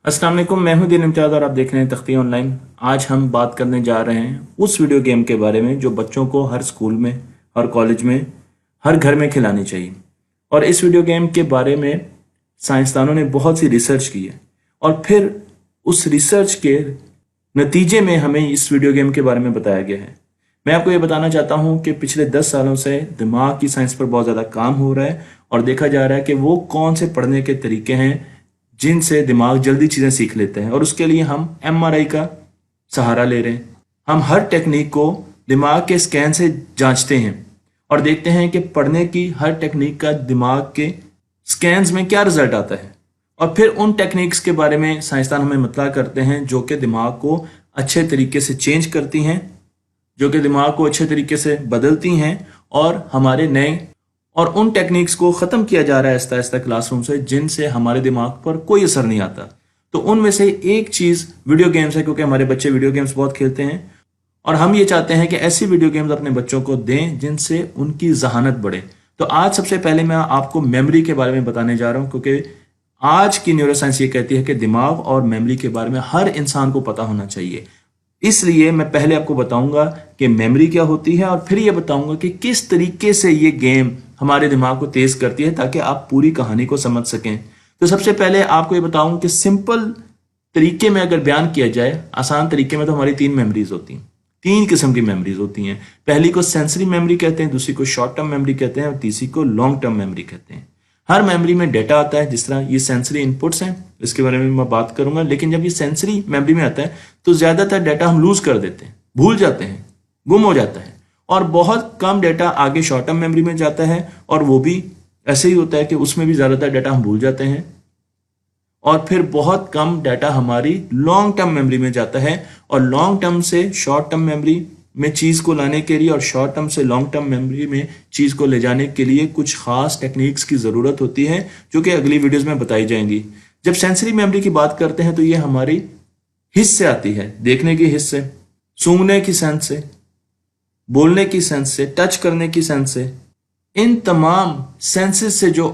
अस्सलाम वालेकुम, मैं हूं दिन इम्तियाज़ और आप देख रहे हैं तख्ती ऑनलाइन। आज हम बात करने जा रहे हैं उस वीडियो गेम के बारे में जो बच्चों को हर स्कूल में, हर कॉलेज में, हर घर में खिलानी चाहिए। और इस वीडियो गेम के बारे में साइंसदानों ने बहुत सी रिसर्च की है और फिर उस रिसर्च के नतीजे में हमें इस वीडियो गेम के बारे में बताया गया है। मैं आपको ये बताना चाहता हूँ कि पिछले 10 सालों से दिमाग की साइंस पर बहुत ज़्यादा काम हो रहा है और देखा जा रहा है कि वो कौन से पढ़ने के तरीके हैं जिनसे दिमाग जल्दी चीज़ें सीख लेते हैं। और उसके लिए हम एमआरआई का सहारा ले रहे हैं। हम हर टेक्निक को दिमाग के स्कैन से जांचते हैं और देखते हैं कि पढ़ने की हर टेक्निक का दिमाग के स्कैन्स में क्या रिजल्ट आता है। और फिर उन टेक्निक्स के बारे में साइंसदान हमें मतला करते हैं जो कि दिमाग को अच्छे तरीके से चेंज करती हैं, जो कि दिमाग को अच्छे तरीके से बदलती हैं और हमारे नए और उन टेक्निक्स को ख़त्म किया जा रहा है आहिस्ता आहिस्ता क्लासरूम से जिनसे हमारे दिमाग पर कोई असर नहीं आता। तो उनमें से एक चीज़ वीडियो गेम्स है, क्योंकि हमारे बच्चे वीडियो गेम्स बहुत खेलते हैं और हम ये चाहते हैं कि ऐसी वीडियो गेम्स अपने बच्चों को दें जिनसे उनकी जहानत बढ़े। तो आज सबसे पहले मैं आपको मेमोरी के बारे में बताने जा रहा हूँ, क्योंकि आज की न्यूरोसाइंस ये कहती है कि दिमाग और मेमोरी के बारे में हर इंसान को पता होना चाहिए। इसलिए मैं पहले आपको बताऊंगा कि मेमोरी क्या होती है और फिर ये बताऊंगा कि किस तरीके से ये गेम हमारे दिमाग को तेज करती है ताकि आप पूरी कहानी को समझ सकें। तो सबसे पहले आपको ये बताऊं कि सिंपल तरीके में अगर बयान किया जाए, आसान तरीके में, तो हमारी 3 मेमोरीज होती हैं। 3 किस्म की मेमोरीज होती हैं। पहली को सेंसरी मेमोरी कहते हैं, दूसरी को शॉर्ट टर्म मेमोरी कहते हैं और तीसरी को लॉन्ग टर्म मेमोरी कहते हैं। हर मेमोरी में डेटा आता है, जिस तरह ये सेंसरी इनपुट्स हैं, इसके बारे में मैं बात करूंगा। लेकिन जब ये सेंसरी मेमोरी में आता है तो ज्यादातर डेटा हम लूज कर देते हैं, भूल जाते हैं, गुम हो जाता है। और बहुत कम डेटा आगे शॉर्ट टर्म मेमोरी में जाता है और वो भी ऐसे ही होता है कि उसमें भी ज्यादातर डेटा हम भूल जाते हैं। और फिर बहुत कम डाटा हमारी लॉन्ग टर्म मेमोरी में जाता है और लॉन्ग टर्म से शॉर्ट टर्म मेमोरी में चीज को लाने के लिए और शॉर्ट टर्म से लॉन्ग टर्म मेमोरी में चीज को ले जाने के लिए कुछ खास टेक्निक्स की जरूरत होती है जो कि अगली वीडियोस में बताई जाएंगी। जब सेंसरी मेमोरी की बात करते हैं तो ये हमारी हिस्स से आती है, देखने की हिस्स से, सूंघने की सेंस से, बोलने की सेंस से, टच करने की सेंस से। इन तमाम सेंसेस से जो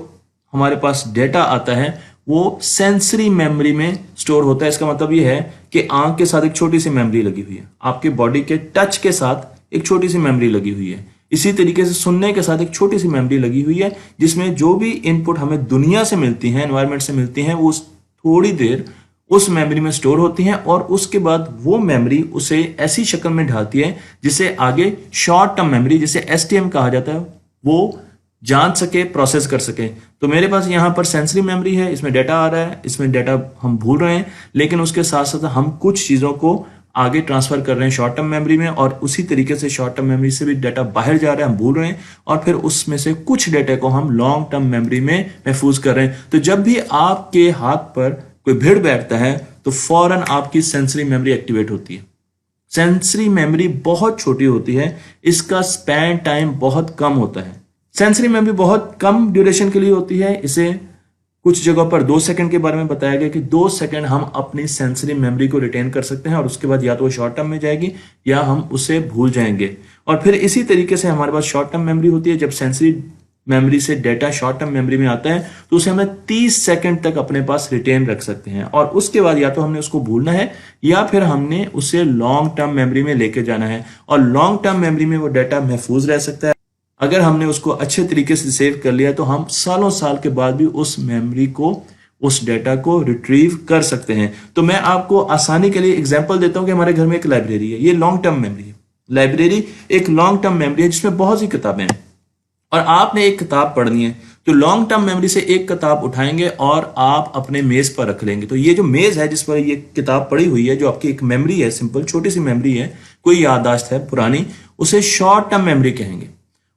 हमारे पास डेटा आता है वो सेंसरी मेमोरी में स्टोर होता है। इसका मतलब ये है कि आंख के साथ एक छोटी सी मेमोरी लगी हुई है, आपके बॉडी के टच के साथ एक छोटी सी मेमोरी लगी हुई है। इसी तरीके से सुनने के साथ एक छोटी सी मेमोरी लगी हुई है जिसमें जो भी इनपुट हमें दुनिया से मिलती है, एनवायरनमेंट से मिलती हैं, वो थोड़ी देर उस मेमोरी में स्टोर होती हैं और उसके बाद वो मेमोरी उसे ऐसी शक्ल में ढालती है जिसे आगे शॉर्ट टर्म मेमोरी, जिसे एसटीएम कहा जाता है, वो जान सके, प्रोसेस कर सके। तो मेरे पास यहाँ पर सेंसरी मेमोरी है, इसमें डेटा आ रहा है, इसमें डेटा हम भूल रहे हैं, लेकिन उसके साथ साथ हम कुछ चीज़ों को आगे ट्रांसफर कर रहे हैं शॉर्ट टर्म मेमोरी में और उसी तरीके से शॉर्ट टर्म मेमोरी से भी डाटा बाहर जा रहा है, हम भूल रहे हैं और फिर उसमें से कुछ डेटा को हम लॉन्ग टर्म मेमोरी में महफूज कर रहे हैं। तो जब भी आपके हाथ पर कोई भीड़ बैठता है तो फौरन आपकी सेंसरी मेमोरी एक्टिवेट होती है। सेंसरी मेमोरी बहुत छोटी होती है, इसका स्पैन टाइम बहुत कम होता है। सेंसरी मेमोरी बहुत कम ड्यूरेशन के लिए होती है। इसे कुछ जगहों पर 2 सेकंड के बारे में बताया गया कि 2 सेकंड हम अपनी सेंसरी मेमोरी को रिटेन कर सकते हैं और उसके बाद या तो वो शॉर्ट टर्म में जाएगी या हम उसे भूल जाएंगे। और फिर इसी तरीके से हमारे पास शॉर्ट टर्म मेमोरी होती है। जब सेंसरी मेमोरी से डेटा शॉर्ट टर्म मेमोरी में आता है तो उसे हमें 30 सेकंड तक अपने पास रिटेन रख सकते हैं और उसके बाद या तो हमने उसको भूलना है या फिर हमने उसे लॉन्ग टर्म मेमोरी में लेके जाना है। और लॉन्ग टर्म मेमोरी में वो डेटा महफूज रह सकता है। अगर हमने उसको अच्छे तरीके से सेव कर लिया तो हम सालों साल के बाद भी उस मेमोरी को, उस डेटा को रिट्रीव कर सकते हैं। तो मैं आपको आसानी के लिए एग्जांपल देता हूं कि हमारे घर में एक लाइब्रेरी है, ये लॉन्ग टर्म मेमोरी है। लाइब्रेरी एक लॉन्ग टर्म मेमोरी है जिसमें बहुत सी किताबें हैं और आपने एक किताब पढ़नी है तो लॉन्ग टर्म मेमोरी से एक किताब उठाएंगे और आप अपने मेज पर रख लेंगे। तो ये जो मेज है जिस पर ये किताब पड़ी हुई है, जो आपकी एक मेमोरी है, सिंपल छोटी सी मेमोरी है, कोई याददाश्त है पुरानी, उसे शॉर्ट टर्म मेमोरी कहेंगे।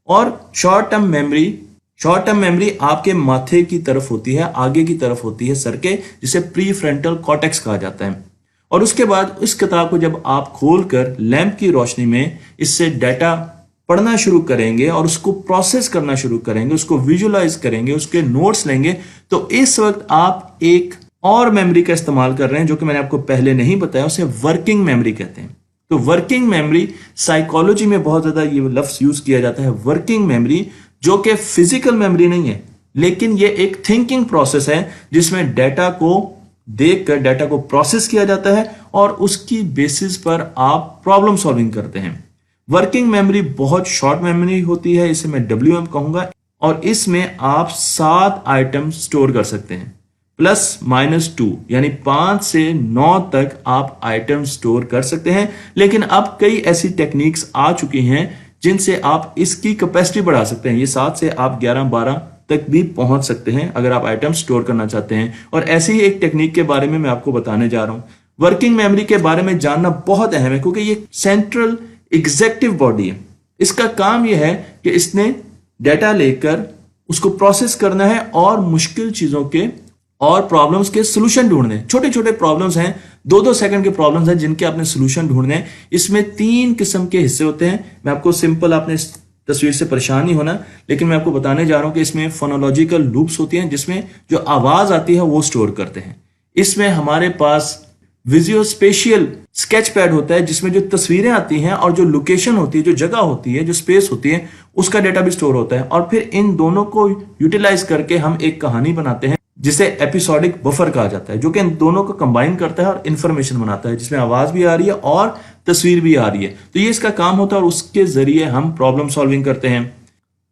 और शॉर्ट टर्म मेमोरी आपके माथे की तरफ होती है, आगे की तरफ होती है सर के, जिसे प्री फ्रंटल कॉर्टेक्स कहा जाता है। और उसके बाद इस किताब को जब आप खोलकर लैंप की रोशनी में इससे डाटा पढ़ना शुरू करेंगे और उसको प्रोसेस करना शुरू करेंगे, उसको विजुअलाइज करेंगे, उसके नोट्स लेंगे, तो इस वक्त आप एक और मेमोरी का इस्तेमाल कर रहे हैं जो कि मैंने आपको पहले नहीं बताया, उसे वर्किंग मेमोरी कहते हैं। तो वर्किंग मेमोरी, साइकोलॉजी में बहुत ज्यादा ये लफ्ज यूज किया जाता है, वर्किंग मेमोरी, जो कि फिजिकल मेमोरी नहीं है लेकिन ये एक थिंकिंग प्रोसेस है जिसमें डेटा को देखकर डाटा को प्रोसेस किया जाता है और उसकी बेसिस पर आप प्रॉब्लम सॉल्विंग करते हैं। वर्किंग मेमोरी बहुत शॉर्ट मेमोरी होती है, इसे मैं WM कहूंगा, और इसमें आप 7 आइटम स्टोर कर सकते हैं, +-2 यानी 5 से 9 तक आप आइटम स्टोर कर सकते हैं। लेकिन अब कई ऐसी टेक्निक्स आ चुकी हैं जिनसे आप इसकी कैपेसिटी बढ़ा सकते हैं। ये 7 से आप 11-12 तक भी पहुंच सकते हैं अगर आप आइटम स्टोर करना चाहते हैं। और ऐसी ही एक टेक्निक के बारे में मैं आपको बताने जा रहा हूं। वर्किंग मेमोरी के बारे में जानना बहुत अहम है क्योंकि ये सेंट्रल एग्जीक्यूटिव बॉडी है। इसका काम यह है कि इसने डेटा लेकर उसको प्रोसेस करना है और मुश्किल चीजों के और प्रॉब्लम्स के सोल्यूशन ढूंढने। छोटे छोटे प्रॉब्लम्स हैं, 2-2 सेकंड के प्रॉब्लम्स हैं जिनके आपने सोल्यूशन ढूंढने हैं। इसमें 3 किस्म के हिस्से होते हैं। मैं आपको सिंपल, आपने इस तस्वीर से परेशान नहीं होना, लेकिन मैं आपको बताने जा रहा हूं कि इसमें फोनोलॉजिकल लूप्स होती हैं जिसमें जो आवाज आती है वो स्टोर करते हैं। इसमें हमारे पास विजुअल स्पेशियल स्केच पैड होता है जिसमें जो तस्वीरें आती हैं और जो लोकेशन होती है, जो जगह होती है, जो स्पेस होती है, उसका डेटा भी स्टोर होता है। और फिर इन दोनों को यूटिलाइज करके हम एक कहानी बनाते हैं जिसे एपिसोडिक बफर कहा जाता है, जो कि इन दोनों को कंबाइन करता है और इंफॉर्मेशन बनाता है जिसमें आवाज भी आ रही है और तस्वीर भी आ रही है। तो ये इसका काम होता है और उसके जरिए हम प्रॉब्लम सॉल्विंग करते हैं।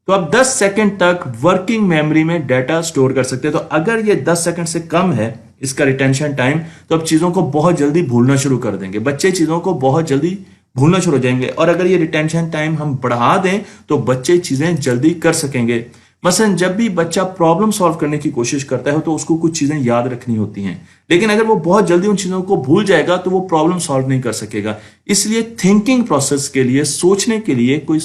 तो आप 10 सेकंड तक वर्किंग मेमोरी में डाटा स्टोर कर सकते हैं। तो अगर ये 10 सेकंड से कम है इसका रिटेंशन टाइम, तो आप चीजों को बहुत जल्दी भूलना शुरू कर देंगे। बच्चे चीजों को बहुत जल्दी भूलना शुरू हो जाएंगे। और अगर ये रिटेंशन टाइम हम बढ़ा दें तो बच्चे चीजें जल्दी कर सकेंगे। मसलन जब भी बच्चा प्रॉब्लम सॉल्व करने की कोशिश करता है तो उसको कुछ चीजें याद रखनी होती हैं, लेकिन अगर वो बहुत जल्दी उन चीजों को भूल जाएगा तो वो प्रॉब्लम सॉल्व नहीं कर सकेगा। इसलिए थिंकिंग प्रोसेस के लिए, सोचने के लिए, कोई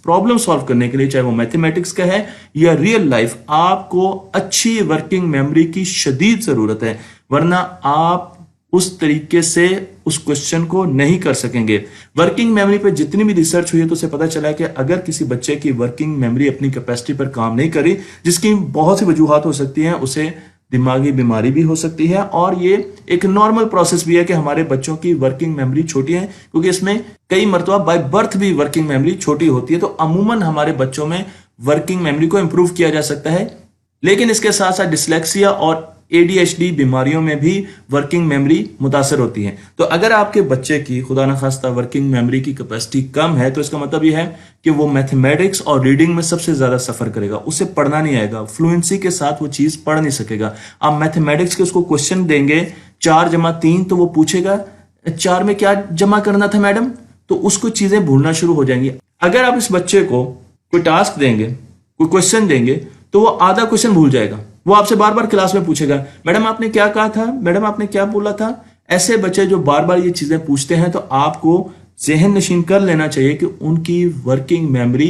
प्रॉब्लम सॉल्व करने के लिए, चाहे वो मैथमेटिक्स का है या रियल लाइफ, आपको अच्छी वर्किंग मेमोरी की शदीद जरूरत है, वरना आप उस तरीके से उस क्वेश्चन को नहीं कर सकेंगे। वर्किंग मेमोरी पे जितनी भी रिसर्च हुई है तो उसे पता चला है कि अगर किसी बच्चे की वर्किंग मेमोरी अपनी कैपेसिटी पर काम नहीं करी, जिसकी बहुत सी वजूहात हो सकती हैं, उसे दिमागी बीमारी भी हो सकती है। और ये एक नॉर्मल प्रोसेस भी है कि हमारे बच्चों की वर्किंग मेमोरी छोटी है, क्योंकि इसमें कई मरतबा बाय बर्थ भी वर्किंग मेमोरी छोटी होती है। तो अमूमन हमारे बच्चों में वर्किंग मेमोरी को इंप्रूव किया जा सकता है, लेकिन इसके साथ साथ डिसलेक्सिया और ADHD बीमारियों में भी वर्किंग मेमोरी मुतासर होती है। तो अगर आपके बच्चे की खुदा न खास्ता वर्किंग मेमोरी की कैपेसिटी कम है तो इसका मतलब यह है कि वो मैथमेटिक्स और रीडिंग में सबसे ज्यादा सफर करेगा। उसे पढ़ना नहीं आएगा, फ्लुएंसी के साथ वो चीज पढ़ नहीं सकेगा। आप मैथमेटिक्स के उसको क्वेश्चन देंगे 4+3, तो वो पूछेगा 4 में क्या जमा करना था मैडम, तो उसको चीजें भूलना शुरू हो जाएंगी। अगर आप इस बच्चे को कोई टास्क देंगे, कोई क्वेश्चन देंगे, तो वो आधा क्वेश्चन भूल जाएगा। वो आपसे बार बार क्लास में पूछेगा, मैडम आपने क्या कहा था, मैडम आपने क्या बोला था। ऐसे बच्चे जो बार बार ये चीजें पूछते हैं, तो आपको ज़हन नशीन कर लेना चाहिए कि उनकी वर्किंग मेमोरी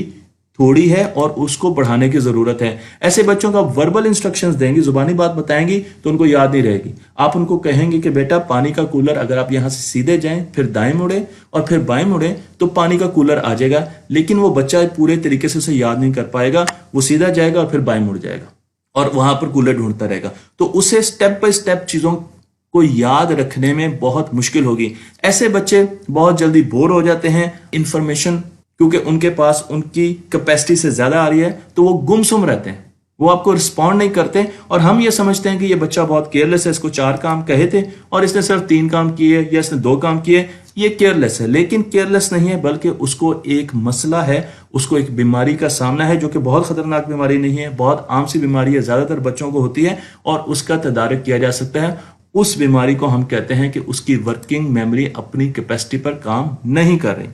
थोड़ी है और उसको बढ़ाने की जरूरत है। ऐसे बच्चों का वर्बल इंस्ट्रक्शंस देंगे, जुबानी बात बताएंगी, तो उनको याद नहीं रहेगी। आप उनको कहेंगे कि बेटा पानी का कूलर, अगर आप यहां से सीधे जाएं, फिर दाएं मुड़े और फिर बाएं मुड़े, तो पानी का कूलर आ जाएगा। लेकिन वो बच्चा पूरे तरीके से उसे याद नहीं कर पाएगा। वो सीधा जाएगा और फिर बाएं मुड़ जाएगा और वहां पर कूलर ढूंढता रहेगा। तो उसे स्टेप बाय स्टेप चीजों को याद रखने में बहुत मुश्किल होगी। ऐसे बच्चे बहुत जल्दी बोर हो जाते हैं इंफॉर्मेशन, क्योंकि उनके पास उनकी कैपेसिटी से ज्यादा आ रही है, तो वो गुमसुम रहते हैं, वो आपको रिस्पॉन्ड नहीं करते। और हम ये समझते हैं कि ये बच्चा बहुत केयरलेस है, इसको 4 काम कहे थे और इसने सिर्फ 3 काम किए या इसने 2 काम किए, ये केयरलेस है। लेकिन केयरलेस नहीं है, बल्कि उसको एक मसला है, उसको एक बीमारी का सामना है, जो कि बहुत खतरनाक बीमारी नहीं है, बहुत आम सी बीमारी है, ज्यादातर बच्चों को होती है और उसका तदारक किया जा सकता है। उस बीमारी को हम कहते हैं कि उसकी वर्किंग मेमोरी अपनी कैपेसिटी पर काम नहीं कर रही।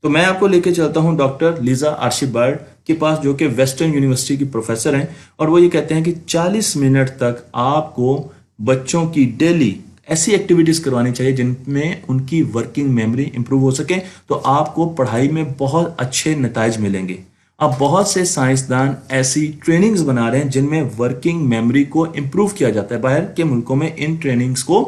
तो मैं आपको लेके चलता हूं डॉक्टर लीजा आर्शीबाल्ड के पास, जो कि वेस्टर्न यूनिवर्सिटी की प्रोफेसर हैं, और वो ये कहते हैं कि 40 मिनट तक आपको बच्चों की डेली ऐसी एक्टिविटीज करवानी चाहिए जिनमें उनकी वर्किंग मेमोरी इंप्रूव हो सके, तो आपको पढ़ाई में बहुत अच्छे नताइज मिलेंगे। अब बहुत से साइंसदान ऐसी ट्रेनिंग्स बना रहे हैं जिनमें वर्किंग मेमोरी को इंप्रूव किया जाता है। बाहर के मुल्कों में इन ट्रेनिंग्स को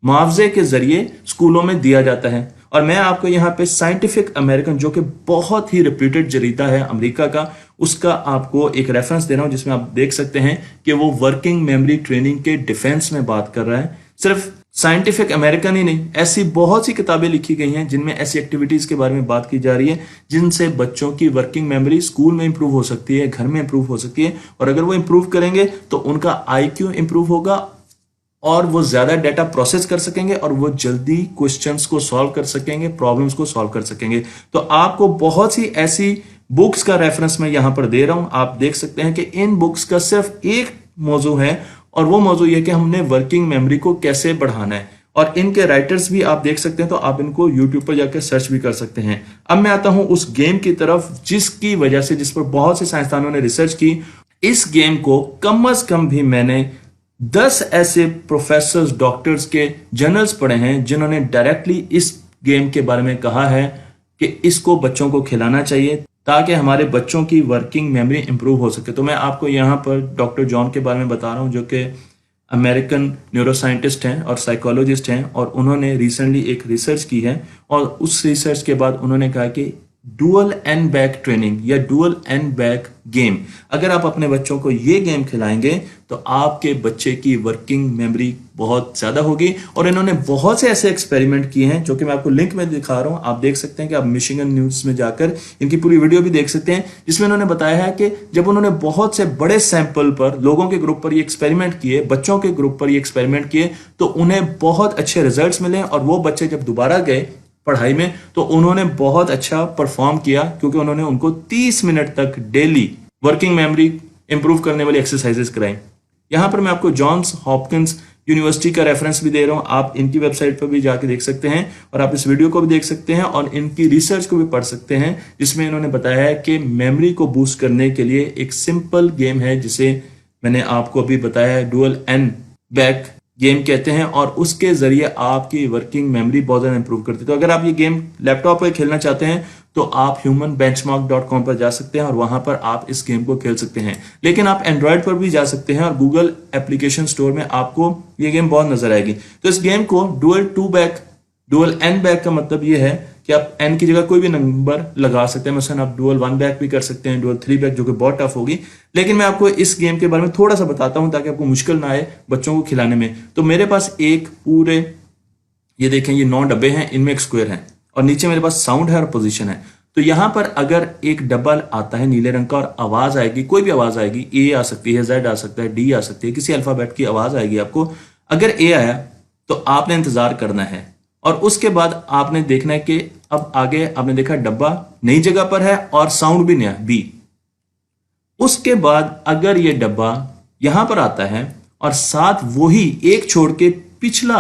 मुआवजे के जरिए स्कूलों में दिया जाता है। और मैं आपको यहाँ पे साइंटिफिक अमेरिकन, जो कि बहुत ही रिप्यूटेड जरीदा है अमेरिका का, उसका आपको एक रेफरेंस दे रहा हूं जिसमें आप देख सकते हैं कि वो वर्किंग मेमोरी ट्रेनिंग के डिफेंस में बात कर रहा है। सिर्फ साइंटिफिक अमेरिकन ही नहीं, ऐसी बहुत सी किताबें लिखी गई हैं जिनमें ऐसी एक्टिविटीज के बारे में बात की जा रही है जिनसे बच्चों की वर्किंग मेमोरी स्कूल में इंप्रूव हो सकती है, घर में इंप्रूव हो सकती है। और अगर वो इंप्रूव करेंगे तो उनका IQ इंप्रूव होगा और वो ज्यादा डाटा प्रोसेस कर सकेंगे और वो जल्दी क्वेश्चंस को सॉल्व कर सकेंगे, प्रॉब्लम्स को सॉल्व कर सकेंगे। तो आपको बहुत सी ऐसी बुक्स का रेफरेंस मैं यहां पर दे रहा हूं। आप देख सकते हैं कि इन बुक्स का सिर्फ एक मौजू है और वो मौजू ये कि हमने वर्किंग मेमोरी को कैसे बढ़ाना है, और इनके राइटर्स भी आप देख सकते हैं। तो आप इनको यूट्यूब पर जाकर सर्च भी कर सकते हैं। अब मैं आता हूं उस गेम की तरफ जिसकी वजह से, जिस पर बहुत से साइंसदानों ने रिसर्च की। इस गेम को कम से कम भी मैंने 10 ऐसे प्रोफेसर्स, डॉक्टर्स के जर्नल्स पढ़े हैं जिन्होंने डायरेक्टली इस गेम के बारे में कहा है कि इसको बच्चों को खिलाना चाहिए ताकि हमारे बच्चों की वर्किंग मेमोरी इंप्रूव हो सके। तो मैं आपको यहाँ पर डॉक्टर जॉन के बारे में बता रहा हूँ, जो कि अमेरिकन न्यूरोसाइंटिस्ट हैं और साइकोलॉजिस्ट हैं, और उन्होंने रिसेंटली एक रिसर्च की है। और उस रिसर्च के बाद उन्होंने कहा कि डुअल एंड बैक ट्रेनिंग या डुअल एंड बैक गेम, अगर आप अपने बच्चों को ये गेम खिलाएंगे तो आपके बच्चे की वर्किंग मेमोरी बहुत ज्यादा होगी। और इन्होंने बहुत से ऐसे एक्सपेरिमेंट किए हैं जो कि मैं आपको लिंक में दिखा रहा हूं। आप देख सकते हैं कि आप मिशिगन न्यूज में जाकर इनकी पूरी वीडियो भी देख सकते हैं, जिसमें उन्होंने बताया है कि जब उन्होंने बहुत से बड़े सैंपल पर, लोगों के ग्रुप पर ये एक्सपेरिमेंट किए, बच्चों के ग्रुप पर ये एक्सपेरिमेंट किए, तो उन्हें बहुत अच्छे रिजल्ट्स मिले। और वो बच्चे जब दोबारा गए पढ़ाई में तो उन्होंने बहुत अच्छा परफॉर्म किया, क्योंकि उन्होंने उनको 30 मिनट तक डेली वर्किंग मेमोरी इंप्रूव करने वाली एक्सरसाइजेस कराई। यहां पर मैं आपको जॉन्स हॉपकिंस यूनिवर्सिटी का रेफरेंस भी दे रहा हूं। आप इनकी वेबसाइट पर भी जाके देख सकते हैं और आप इस वीडियो को भी देख सकते हैं और इनकी रिसर्च को भी पढ़ सकते हैं, जिसमें इन्होंने बताया है कि मेमोरी को बूस्ट करने के लिए एक सिंपल गेम है जिसे मैंने आपको अभी बताया है, डुअल एंड बैक गेम कहते हैं, और उसके जरिए आपकी वर्किंग मेमोरी बहुत ज्यादा इंप्रूव करती है। तो अगर आप ये गेम लैपटॉप पर खेलना चाहते हैं तो आप humanbenchmark.com पर जा सकते हैं और वहां पर आप इस गेम को खेल सकते हैं। लेकिन आप एंड्रॉयड पर भी जा सकते हैं और गूगल एप्लीकेशन स्टोर में आपको ये गेम बहुत नजर आएगी। तो इस गेम को डुअल एन बैक का मतलब ये है कि आप एन की जगह कोई भी नंबर लगा सकते हैं। मसलन आप डुअल 1 बैक भी कर सकते हैं, डुअल 3 बैक, जो कि बहुत टफ होगी। लेकिन मैं आपको इस गेम के बारे में थोड़ा सा बताता हूं ताकि आपको मुश्किल ना आए बच्चों को खिलाने में। तो मेरे पास एक पूरे, ये देखें, ये 9 डब्बे हैं, इनमें एक स्क्वायर है और नीचे मेरे पास साउंड है और पोजीशन है। तो यहां पर अगर एक डब्बा आता है नीले रंग का और आवाज आएगी, कोई भी आवाज आएगी, ए आ सकती है, जेड आ सकता है, डी आ सकती है, किसी अल्फाबेट की आवाज आएगी आपको। अगर ए आया तो आपने इंतजार करना है और उसके बाद आपने देखना है कि अब आगे आपने देखा डब्बा नई जगह पर है और साउंड भी नया, बी। उसके बाद अगर ये डब्बा यहां पर आता है और साथ वही एक छोड़ के पिछला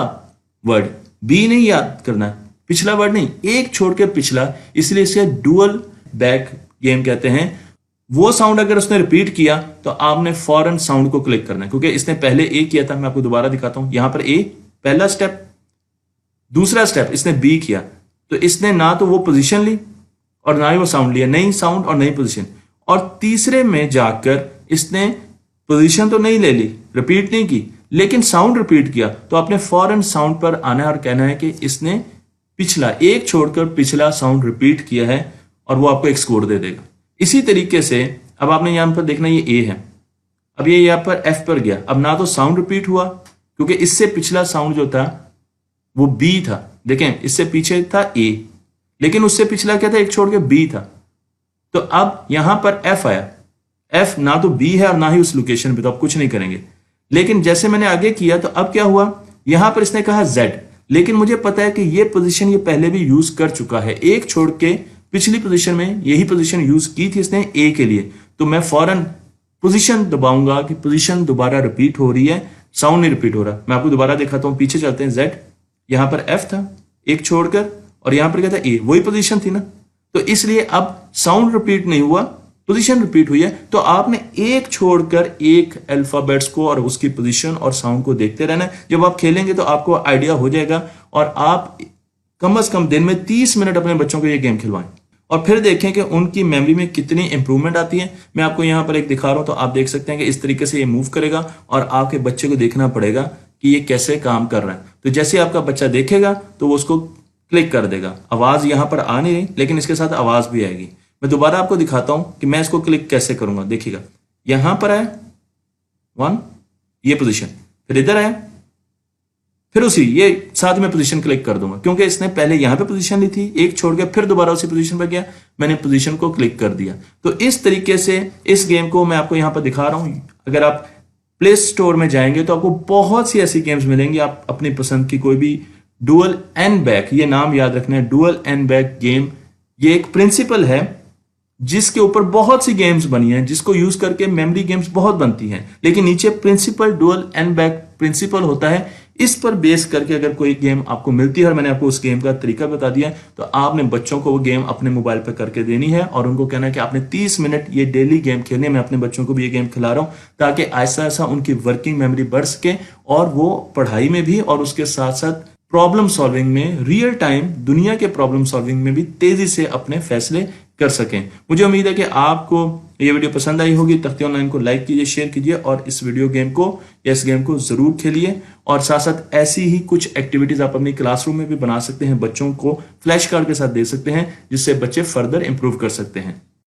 वर्ड, बी नहीं याद करना, पिछला वर्ड नहीं, एक छोड़ के पिछला, इसलिए इसे डुअल बैक गेम कहते हैं। वो साउंड अगर उसने रिपीट किया तो आपने फौरन साउंड को क्लिक करना है, क्योंकि इसने पहले ए किया था। मैं आपको दोबारा दिखाता हूं, यहां पर ए पहला स्टेप, दूसरा स्टेप इसने बी किया, तो इसने ना तो वो पोजीशन ली और ना ही वो साउंड लिया, नई साउंड और नई पोजीशन। और तीसरे में जाकर इसने पोजीशन तो नहीं ले ली, रिपीट नहीं की, लेकिन साउंड रिपीट किया। तो आपने फौरन साउंड पर आना है और कहना है कि इसने पिछला, एक छोड़कर पिछला साउंड रिपीट किया है, और वो आपको एक स्कोर दे देगा। इसी तरीके से अब आपने यहां पर देखना ये ए है, अब ये यहां पर एफ पर गया। अब ना तो साउंड रिपीट हुआ, क्योंकि इससे पिछला साउंड जो था वो बी था। देखें, इससे पीछे था ए, लेकिन उससे पिछला क्या था, एक छोड़ के बी था। तो अब यहां पर एफ आया, एफ ना तो बी है और ना ही उस लोकेशन पे, तो आप कुछ नहीं करेंगे। लेकिन जैसे मैंने आगे किया तो अब क्या हुआ, यहां पर इसने कहा जेड, लेकिन मुझे पता है कि ये पोजीशन ये पहले भी यूज कर चुका है, एक छोड़ के पिछली पोजीशन में यही पोजीशन यूज की थी इसने ए के लिए। तो मैं फौरन पोजीशन दबाऊंगा कि पोजीशन दोबारा रिपीट हो रही है, साउंड नहीं रिपीट हो रहा। मैं आपको दोबारा दिखाता हूं, पीछे चलते हैं। जेड, यहां पर एफ था एक छोड़कर, और यहां पर क्या था, ए, वही पोजीशन थी ना। तो इसलिए अब साउंड रिपीट नहीं हुआ, पोजीशन रिपीट हुई है। तो आपने एक छोड़कर एक अल्फाबेट्स को और उसकी पोजीशन और साउंड को देखते रहना है। जब आप खेलेंगे तो आपको आइडिया हो जाएगा, और आप कम से कम दिन में 30 मिनट अपने बच्चों को ये गेम खिलवाएं और फिर देखें कि उनकी मेमोरी में कितनी इंप्रूवमेंट आती है। मैं आपको यहां पर एक दिखा रहा हूं, तो आप देख सकते हैं कि इस तरीके से ये मूव करेगा और आपके बच्चे को देखना पड़ेगा कि ये कैसे काम कर रहा है। तो जैसे आपका बच्चा देखेगा तो वो उसको क्लिक कर देगा। आवाज यहां पर आ नहीं रही, लेकिन इसके साथ आवाज भी आएगी। मैं दोबारा आपको दिखाता हूं कि मैं इसको क्लिक कैसे करूंगा। देखिएगा, यहां पर आया 1, ये पोजीशन, फिर इधर आया, फिर उसी ये साथ में पोजीशन क्लिक कर दूंगा, क्योंकि इसने पहले यहां पे पोजीशन ली थी, एक छोड़ के फिर दोबारा उसी पोजीशन पर गया, मैंने पोजीशन को क्लिक कर दिया। तो इस तरीके से इस गेम को मैं आपको यहां पर दिखा रहा हूं। अगर आप प्ले स्टोर में जाएंगे तो आपको बहुत सी ऐसी गेम्स मिलेंगी, आप अपनी पसंद की कोई भी डुअल एंड बैक, ये नाम याद रखना है, डुअल एंड बैक गेम, ये एक प्रिंसिपल है जिसके ऊपर बहुत सी गेम्स बनी हैं, जिसको यूज करके मेमोरी गेम्स बहुत बनती हैं, लेकिन नीचे principle dual and back principle होता है। इस पर बेस करके अगर कोई गेम आपको मिलती है और मैंने आपको उस गेम का तरीका बता दिया है, तो आपने बच्चों को वो गेम अपने मोबाइल पर करके देनी है और उनको कहना है कि आपने 30 मिनट ये डेली गेम खेलनी है। मैं अपने बच्चों को भी ये गेम खिला रहा हूं ताकि ऐसा ऐसा उनकी वर्किंग मेमोरी बढ़ सके और वो पढ़ाई में भी और उसके साथ साथ प्रॉब्लम सॉल्विंग में, रियल टाइम दुनिया के प्रॉब्लम सॉल्विंग में भी तेजी से अपने फैसले कर सकें। मुझे उम्मीद है कि आपको ये वीडियो पसंद आई होगी। तख्ती ऑनलाइन को लाइक कीजिए, शेयर कीजिए और इस वीडियो गेम को या इस गेम को जरूर खेलिए। और साथ साथ ऐसी ही कुछ एक्टिविटीज आप अपनी क्लासरूम में भी बना सकते हैं, बच्चों को फ्लैश कार्ड के साथ दे सकते हैं जिससे बच्चे फर्दर इंप्रूव कर सकते हैं।